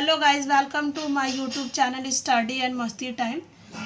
Hello guys, welcome to my YouTube channel study and masti time.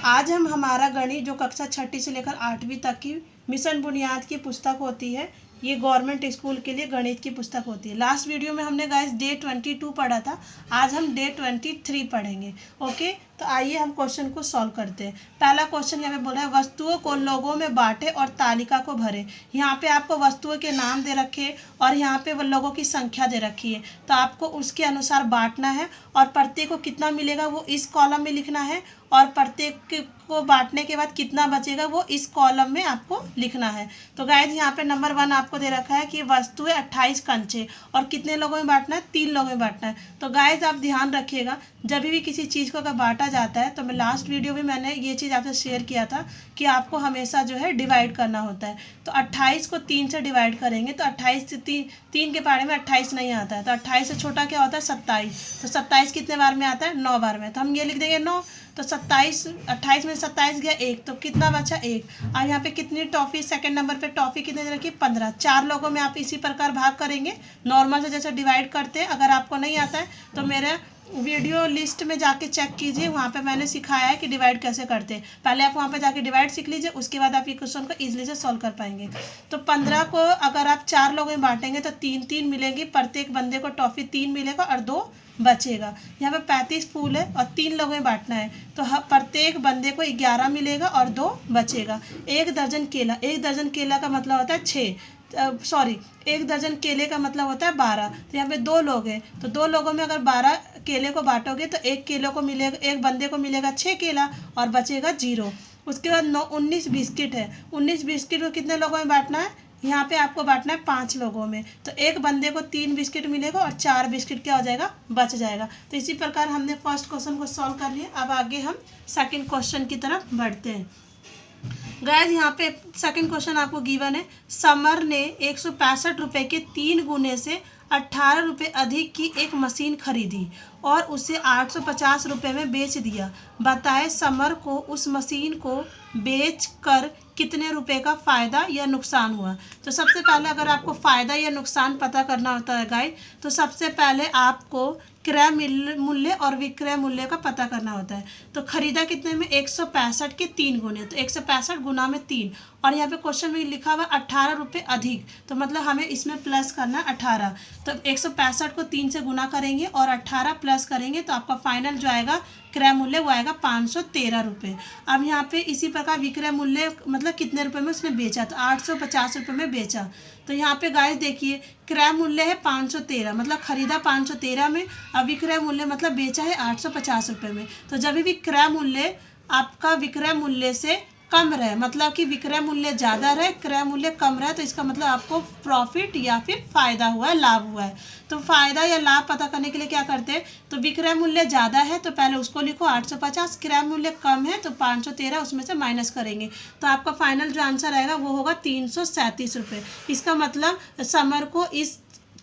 आज हम हमारा गणित जो कक्षा छठी से लेकर 8वीं तक की मिशन बुनियाद की पुस्तक होती है, ये गवर्नमेंट स्कूल के लिए गणित की पुस्तक होती है। लास्ट वीडियो में हमने गाइस डे 22 पढ़ा था, आज हम डे 23 पढ़ेंगे। ओके, तो आइए हम क्वेश्चन को सॉल्व करते हैं। पहला क्वेश्चन यहाँ पे बोला है वस्तुओं को लोगों में बांटे और तालिका को भरे। यहाँ पे आपको वस्तुओं के नाम दे रखे और यहाँ पे वो लोगों की संख्या दे रखी है, तो आपको उसके अनुसार बांटना है और प्रत्येक को कितना मिलेगा वो इस कॉलम में लिखना है और प्रत्येक को बांटने के बाद कितना बचेगा वो इस कॉलम में आपको लिखना है। तो गाइस यहाँ पे नंबर 1 आपको दे रखा है कि वस्तुएं 28 कंचे और कितने लोगों में बांटना है, 3 लोगों में बांटना है। तो गाइस आप ध्यान रखिएगा, जब भी किसी चीज़ को अगर बांटा जाता है, तो मैं लास्ट वीडियो में मैंने ये चीज़ आपसे शेयर किया था कि आपको हमेशा जो है डिवाइड करना होता है। तो 28 को 3 से डिवाइड करेंगे तो 28 से 3 के बारे में 28 नहीं आता है, तो 28 से छोटा क्या होता है 27। तो 27 कितने बार में आता है, 9 बार में, तो हम ये लिख देंगे 9। तो 28 में 27 गया 1, तो कितना बचा 1। अब यहाँ पे कितनी टॉफ़ी, सेकंड नंबर पे टॉफ़ी कितने दे रखी, 15। 4 लोगों में आप इसी प्रकार भाग करेंगे, नॉर्मल से जैसे डिवाइड करते हैं। अगर आपको नहीं आता है तो मेरे वीडियो लिस्ट में जाके चेक कीजिए, वहाँ पे मैंने सिखाया है कि डिवाइड कैसे करते हैं। पहले आप वहाँ पे जाके डिवाइड सीख लीजिए, उसके बाद आप ये क्वेश्चन को इजीली से सॉल्व कर पाएंगे। तो 15 को अगर आप 4 लोगों में बांटेंगे तो 3-3 मिलेंगी, प्रत्येक बंदे को टॉफ़ी 3 मिलेगा और 2 बचेगा। यहाँ पे 35 फूल है और 3 लोगों में बांटना है, तो प्रत्येक बंदे को 11 मिलेगा और 2 बचेगा। 1 दर्जन केला, 1 दर्जन केला का मतलब होता है 6, 1 दर्जन केले का मतलब होता है 12। तो यहाँ पे 2 लोग हैं, तो 2 लोगों में अगर 12 केले को बांटोगे तो 1 केले को मिलेगा, 1 बंदे को मिलेगा 6 केला और बचेगा 0। उसके बाद 19 बिस्किट है, 19 बिस्किट को कितने लोगों में बांटना है, यहाँ पे आपको बांटना है 5 लोगों में, तो 1 बंदे को 3 बिस्किट मिलेगा और 4 बिस्किट क्या हो जाएगा, बच जाएगा। तो इसी प्रकार हमने फर्स्ट क्वेश्चन को सॉल्व कर लिया। अब आगे हम सेकंड क्वेश्चन की तरफ बढ़ते हैं। गाइस यहाँ पे सेकंड क्वेश्चन आपको गिवन है, समर ने 165 रुपये के 3 गुने से 18 रुपये अधिक की एक मशीन खरीदी और उसे 850 रुपये में बेच दिया। बताए समर को उस मशीन को बेच कर कितने रुपए का फ़ायदा या नुकसान हुआ। तो सबसे पहले अगर आपको फ़ायदा या नुकसान पता करना होता है गाइस, तो सबसे पहले आपको क्रय मूल्य और विक्रय मूल्य का पता करना होता है। तो खरीदा कितने में, 165 के 3 गुने, तो 165 गुना में 3, और यहाँ पे क्वेश्चन में लिखा हुआ 18 रुपये अधिक, तो मतलब हमें इसमें प्लस करना 18। तो 165 को 3 से गुना करेंगे और 18 प्लस करेंगे तो आपका फाइनल जो आएगा क्रय मूल्य वो आएगा 513 रुपये। अब यहाँ पे इसी प्रकार विक्रय मूल्य मतलब कितने रुपए में उसने बेचा, तो 850 रुपये में बेचा। तो यहाँ पे गाइस देखिए क्रय मूल्य है 513, मतलब खरीदा 513 में, अब विक्रय मूल्य मतलब बेचा है 850 रुपये में। तो जब भी क्रय मूल्य आपका विक्रय मूल्य से कम रहे, मतलब कि विक्रय मूल्य ज़्यादा रहे, क्रय मूल्य कम रहे, तो इसका मतलब आपको प्रॉफिट या फिर फ़ायदा हुआ है, लाभ हुआ है। तो फ़ायदा या लाभ पता करने के लिए क्या करते हैं, तो विक्रय मूल्य ज़्यादा है तो पहले उसको लिखो 850, क्रय मूल्य कम है तो 513 उसमें से माइनस करेंगे, तो आपका फाइनल जो आंसर आएगा वो होगा 337 रुपये। इसका मतलब समर को इस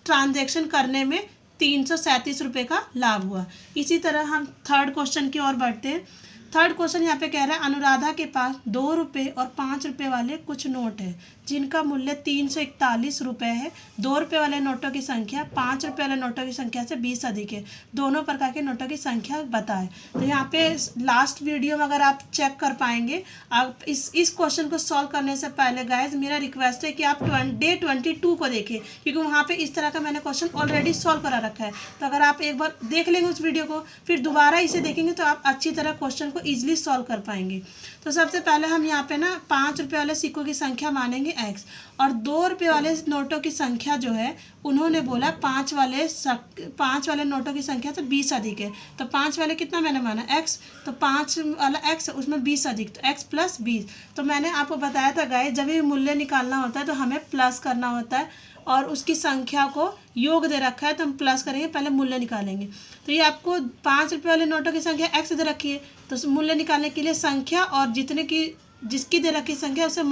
ट्रांजेक्शन करने में 337 रुपये का लाभ हुआ। इसी तरह हम थर्ड क्वेश्चन की ओर बढ़ते हैं। थर्ड क्वेश्चन यहाँ पे कह रहा है अनुराधा के पास 2 रुपये और 5 रुपये वाले कुछ नोट है जिनका मूल्य 341 रुपये है। 2 रुपये वाले नोटों की संख्या 5 रुपये वाले नोटों की संख्या से 20 अधिक है, दोनों प्रकार के नोटों की संख्या बताएं। तो यहाँ पे लास्ट वीडियो में अगर आप चेक कर पाएंगे, आप इस क्वेश्चन को सॉल्व करने से पहले गाइज मेरा रिक्वेस्ट है कि आप डे 22 को देखें, क्योंकि वहाँ पे इस तरह का मैंने क्वेश्चन ऑलरेडी सॉल्व करा रखा है। तो अगर आप एक बार देख लेंगे उस वीडियो को, फिर दोबारा इसे देखेंगे तो आप अच्छी तरह क्वेश्चन को ईजिली सॉल्व कर पाएंगे। तो सबसे पहले हम यहाँ पे ना 5 रुपये वाले सिक्कों की संख्या मानेंगे x, और 2 रुपये वाले नोटों की संख्या जो है उन्होंने बोला 5 वाले नोटों की संख्या तो 20 अधिक है, तो 5 वाले कितना मैंने माना x, तो 5 वाला x उसमें 20 अधिक, तो x प्लस 20। तो मैंने आपको बताया था गाइस जब भी मूल्य निकालना होता है तो हमें प्लस करना होता है, और उसकी संख्या को योग दे रखा है तो हम प्लस करेंगे, पहले मूल्य निकालेंगे। तो ये आपको 5 रुपये वाले नोटों की संख्या x दे रखी है, तो मूल्य निकालने के लिए संख्या और जिसकी दे रखी संख्या उसे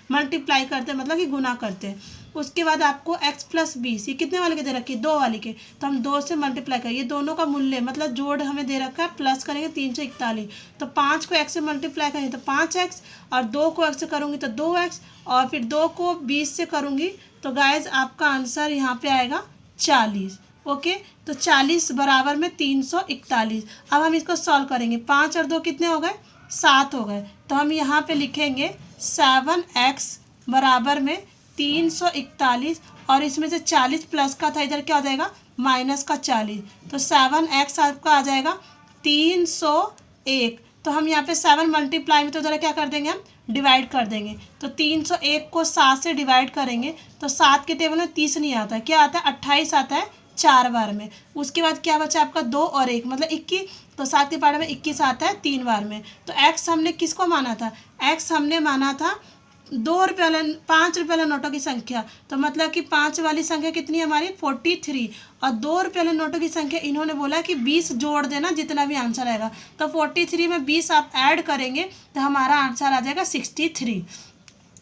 मल्टीप्लाई करते हैं, मतलब कि गुना करते हैं। उसके बाद आपको x प्लस 20, ये कितने वाले के दे रखी है, 2 वाले के, तो हम 2 से मल्टीप्लाई करेंगे, ये दोनों का मूल्य मतलब जोड़ हमें दे रखा है, प्लस करेंगे 341। तो 5 को x से मल्टीप्लाई करेंगे तो 5x, और 2 को x से करूँगी तो 2x, और फिर 2 को 20 से करूँगी तो गाइज आपका आंसर यहाँ पे आएगा 40। ओके, तो 40 बराबर में 341। अब हम इसको सॉल्व करेंगे। 5 और 2 कितने हो गए? 7 हो गए। तो हम यहाँ पे लिखेंगे 7x बराबर में 341 और इसमें से 40 प्लस का था, इधर क्या हो जाएगा? माइनस का 40। तो 7x आपका आ जाएगा 301। तो हम यहाँ पे 7 मल्टीप्लाई में तो इधर क्या कर देंगे? हम डिवाइड कर देंगे। तो 301 को 7 से डिवाइड करेंगे तो 7 के टेबल में 30 नहीं आता है, क्या आता है? 28 आता है 4 बार में। उसके बाद क्या बचा आपका? 2 और 1 मतलब 21। तो 7 के पारे में 21 आता है 3 बार में। तो x हमने किसको माना था? x हमने माना था 2 रुपये वाले 5 रुपये वाले नोटों की संख्या। तो मतलब कि 5 वाली संख्या कितनी है हमारी? 43। और 2 रुपये वाले नोटों की संख्या इन्होंने बोला कि 20 जोड़ देना जितना भी आंसर आएगा। तो 43 में 20 आप ऐड करेंगे तो हमारा आंसर आ जाएगा 63।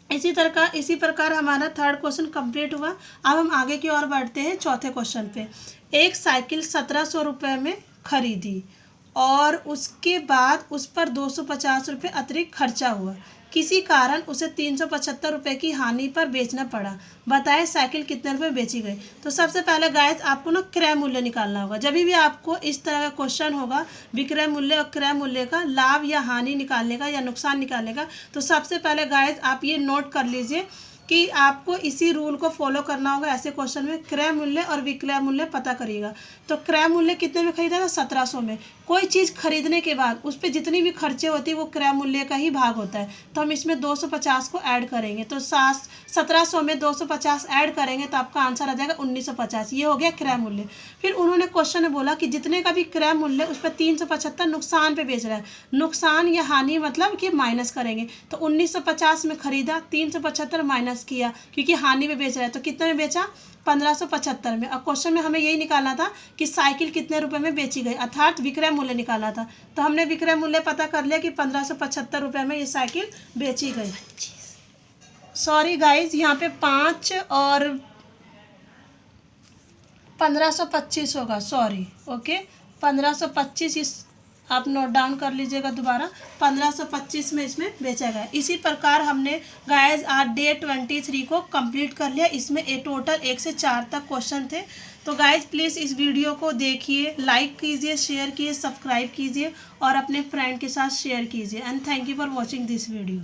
इसी प्रकार हमारा थर्ड क्वेश्चन कंप्लीट हुआ। अब हम आगे की ओर बढ़ते हैं चौथे क्वेश्चन पे। एक साइकिल 1700 रुपये में खरीदी और उसके बाद उस पर 250 रुपये अतिरिक्त खर्चा हुआ, किसी कारण उसे 375 रुपये की हानि पर बेचना पड़ा। बताएं साइकिल कितने रुपये बेची गई? तो सबसे पहले गाइस आपको ना क्रय मूल्य निकालना होगा। जब भी आपको इस तरह का क्वेश्चन होगा विक्रय मूल्य और क्रय मूल्य का लाभ या हानि निकालने का या नुकसान निकालने का, तो सबसे पहले गाइस आप ये नोट कर लीजिए कि आपको इसी रूल को फॉलो करना होगा। ऐसे क्वेश्चन में क्रय मूल्य और विक्रय मूल्य पता करिएगा। तो क्रय मूल्य कितने में खरीदा था? 1700 में। कोई चीज़ खरीदने के बाद उस पर जितनी भी खर्चे होती है वो क्रय मूल्य का ही भाग होता है। तो हम इसमें 250 को ऐड करेंगे। तो 1700 में 250 ऐड करेंगे तो आपका आंसर आ जाएगा 1950। ये हो गया क्रय मूल्य। फिर उन्होंने क्वेश्चन में बोला कि जितने का भी क्रय मूल्य उस पर 375 नुकसान पे बेच रहा है। नुकसान या हानि मतलब कि माइनस करेंगे। तो 1950 में खरीदा, 375 माइनस किया क्योंकि हानि में बेच रहा है। तो कितने में बेचा? 1575 में। अब क्वेश्चन में हमें यही निकालना था कि साइकिल कितने रुपए में बेची गई, अर्थात विक्रय मूल्य निकालना था। तो हमने विक्रय मूल्य पता कर लिया कि 1575 रुपये में ये साइकिल बेची गई। सॉरी गाइज, यहाँ पे 5 और 1525 होगा, सॉरी। ओके, 1525 इस आप नोट डाउन कर लीजिएगा दोबारा। 1525 में इसमें बेचा गया। इसी प्रकार हमने गाइज आज डे 23 को कंप्लीट कर लिया। इसमें टोटल 1 से 4 तक क्वेश्चन थे। तो गाइज प्लीज़ इस वीडियो को देखिए, लाइक कीजिए, शेयर कीजिए, सब्सक्राइब कीजिए और अपने फ्रेंड के साथ शेयर कीजिए। And thank you for watching this video.